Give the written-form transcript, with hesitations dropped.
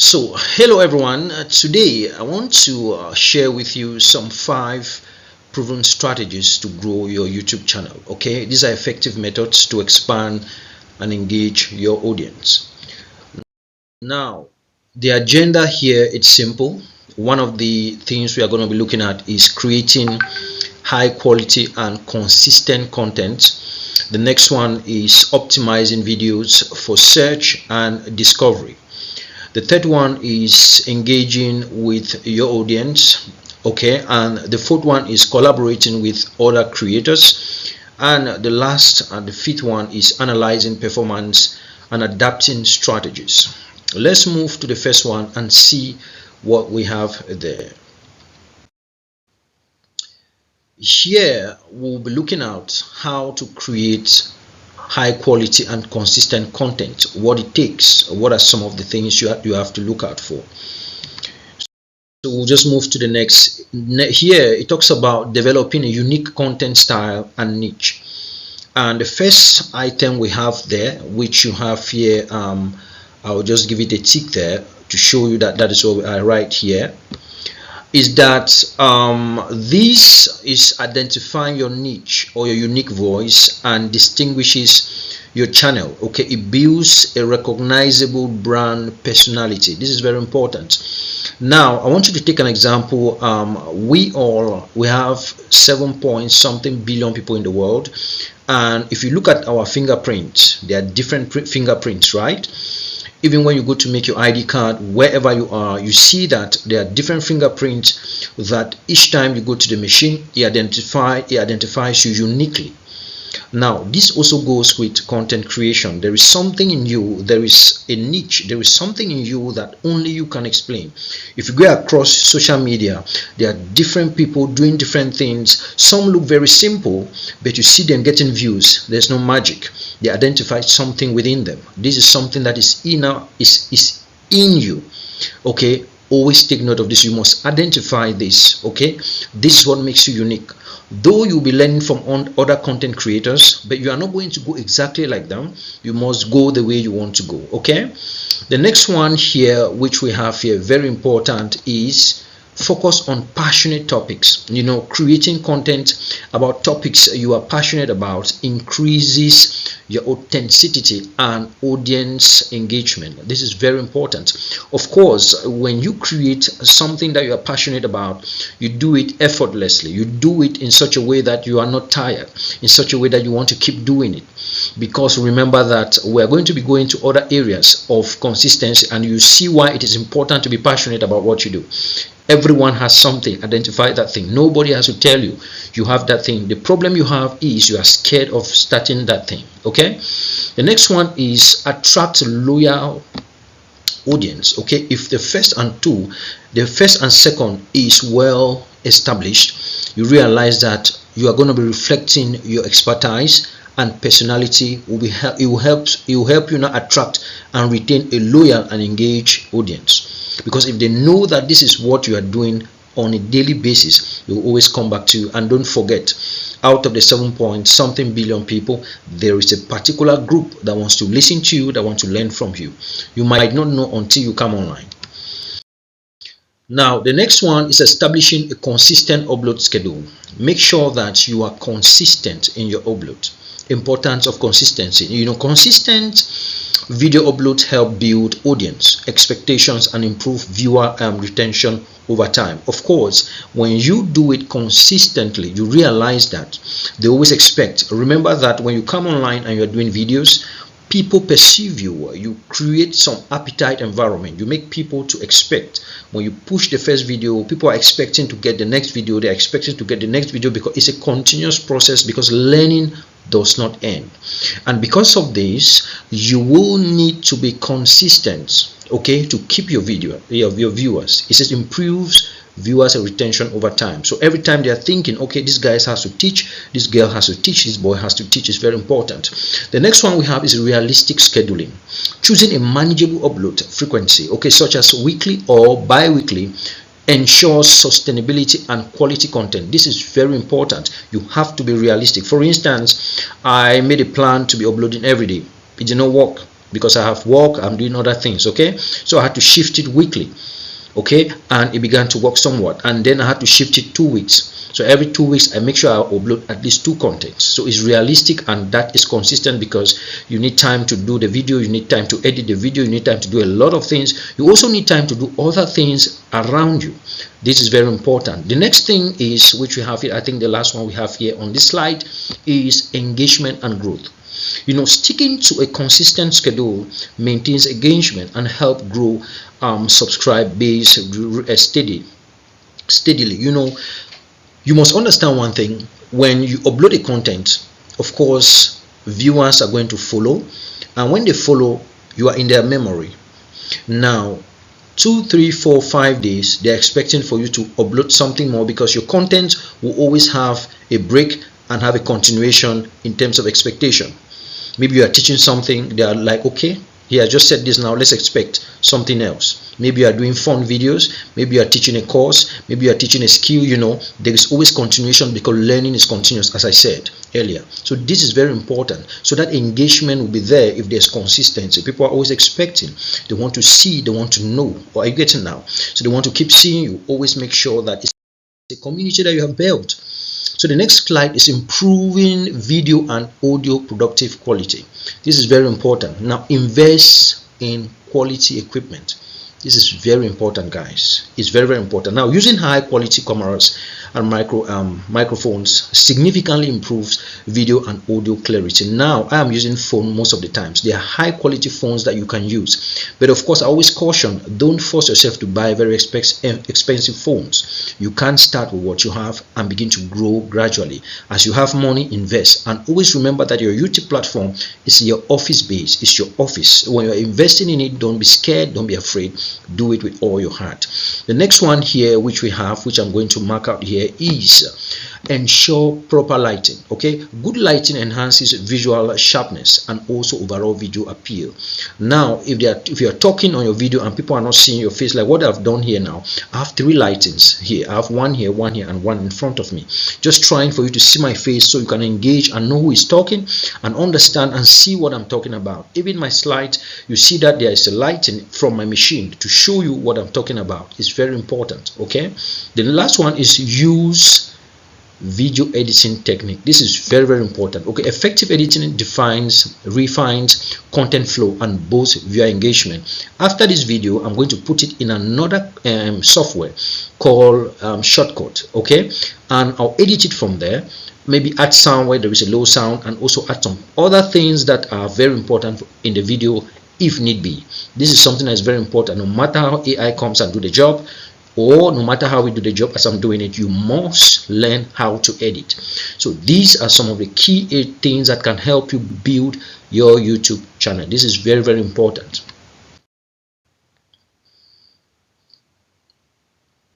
So hello everyone. Today I want to share with you some 5 proven strategies to grow your YouTube channel. Okay, these are effective methods to expand and engage your audience. Now the agenda here, it's simple. One of the things we are going to be looking at is creating high quality and consistent content. The next one is optimizing videos for search and discovery. The third one is engaging with your audience. Okay, and the fourth one is collaborating with other creators, and the last and the fifth one is analyzing performance and adapting strategies. Let's move to the first one and see what we have there. Here we'll be looking at how to create high quality and consistent content, what it takes, what are some of the things you have to look out for. So we'll just move to the next. Here it talks about developing a unique content style and niche, and the first item we have there, which you have here, I'll just give it a tick there to show you that is what I write here, is that this is identifying your niche or your unique voice and distinguishes your channel. Okay, it builds a recognizable brand personality. This is very important. Now I want you to take an example. We have 7 billion people in the world, and if you look at our fingerprints, there are different fingerprints, right? Even when you go to make your ID card, wherever you are, you see that there are different fingerprints that each time you go to the machine, it identifies you uniquely. Now this also goes with content creation. There is something in you, there is a niche, there is something in you that only you can explain. If you go across social media, there are different people doing different things. Some look very simple, but you see them getting views. There's no magic. They identify something within them. This is something that is in you. Okay, always take note of this. You must identify this. Okay, this is what makes you unique. Though you'll be learning from other content creators, but you are not going to go exactly like them. You must go the way you want to go. Okay, the next one here, which we have here, very important, is focus on passionate topics. Creating content about topics you are passionate about increases your authenticity and audience engagement. This is very important. Of course, when you create something that you are passionate about, you do it effortlessly. You do it in such a way that you are not tired, in such a way that you want to keep doing it. Because remember that we are going to be going to other areas of consistency, and you see why it is important to be passionate about what you do. Everyone has something. Identify that thing. Nobody has to tell you you have that thing. The problem you have is you are scared of starting that thing. Okay, the next one is attract loyal audience. Okay, if the first and second is well established, you realize that you are going to be reflecting your expertise and personality. It will help you now attract and retain a loyal and engaged audience. Because if they know that this is what you are doing on a daily basis, they will always come back to you. And don't forget, out of the 7 billion people, there is a particular group that wants to listen to you, that wants to learn from you. You might not know until you come online. Now the next one is establishing a consistent upload schedule. Make sure that you are consistent in your upload. Importance of consistency. Consistent video uploads help build audience expectations and improve viewer retention over time. Of course, when you do it consistently, you realize that they always expect. Remember that when you come online and you're doing videos, people perceive you. You create some appetite environment. You make people to expect. When you push the first video, people are expecting to get the next video. They're expecting to get the next video, because it's a continuous process, because learning does not end. And because of this, you will need to be consistent, okay, to keep your viewers. It says improves viewers retention over time. So every time they are thinking, okay, this guy has to teach, this girl has to teach, this boy has to teach, is very important. The next one we have is realistic scheduling. Choosing a manageable upload frequency, okay, such as weekly or bi-weekly, ensures sustainability and quality content. This is very important. You have to be realistic. For instance, I made a plan to be uploading every day. It did not work. because I have work, I'm doing other things. Okay, so I had to shift it weekly. Okay, and it began to work somewhat, and then I had to shift it 2 weeks. So every 2 weeks I make sure I upload at least 2 contents. So it's realistic and that is consistent, because you need time to do the video, you need time to edit the video, you need time to do a lot of things. You also need time to do other things around you. This is very important. The next thing is, which we have here, I think the last one we have here on this slide, is engagement and growth. Sticking to a consistent schedule maintains engagement and help grow subscribe base steadily. You must understand one thing: when you upload a content, of course viewers are going to follow, and when they follow, you are in their memory. Now 2, 3, 4, 5 days, they're expecting for you to upload something more, because your content will always have a break and have a continuation in terms of expectation. Maybe you are teaching something, they are like, okay, I just said this, now let's expect something else. Maybe you are doing fun videos, maybe you are teaching a course, maybe you are teaching a skill. There is always continuation, because learning is continuous, as I said earlier. So this is very important, so that engagement will be there. If there's consistency, people are always expecting, they want to see, they want to know. Or are you getting now? So they want to keep seeing you. Always make sure that it's a community that you have built. So the next slide is improving video and audio productive quality. This is very important. Now invest in quality equipment. This is very important, guys. It's very, very important. Now, using high quality cameras and microphones significantly improves video and audio clarity. Now, I am using phone most of the times. They are high quality phones that you can use. But of course, I always caution, don't force yourself to buy very expensive phones. You can't start with what you have and begin to grow gradually. As you have money, invest. And always remember that your YouTube platform is your office base. It's your office. When you're investing in it, don't be scared, don't be afraid. Do it with all your heart. The next one here, which we have, which I'm going to mark out here, is ensure proper lighting. Okay, good lighting enhances visual sharpness and also overall video appeal. Now, if you are talking on your video and people are not seeing your face, like what I've done here now, I have 3 lightings here. I have one here, and one in front of me, just trying for you to see my face, so you can engage and know who is talking and understand and see what I'm talking about. Even my slide, you see that there is a lighting from my machine to show you what I'm talking about. It's very important. Okay, the last one is use video editing technique. This is very, very important. Okay, effective editing refines content flow and boosts viewer engagement. After this video, I'm going to put it in another software called Shortcut. Okay, and I'll edit it from there. Maybe add sound where there is a low sound, and also add some other things that are very important in the video if need be. This is something that is very important. No matter how AI comes and do the job, or no matter how we do the job as I'm doing it, you must learn how to edit. So these are some of the key things that can help you build your YouTube channel. This is very, very important.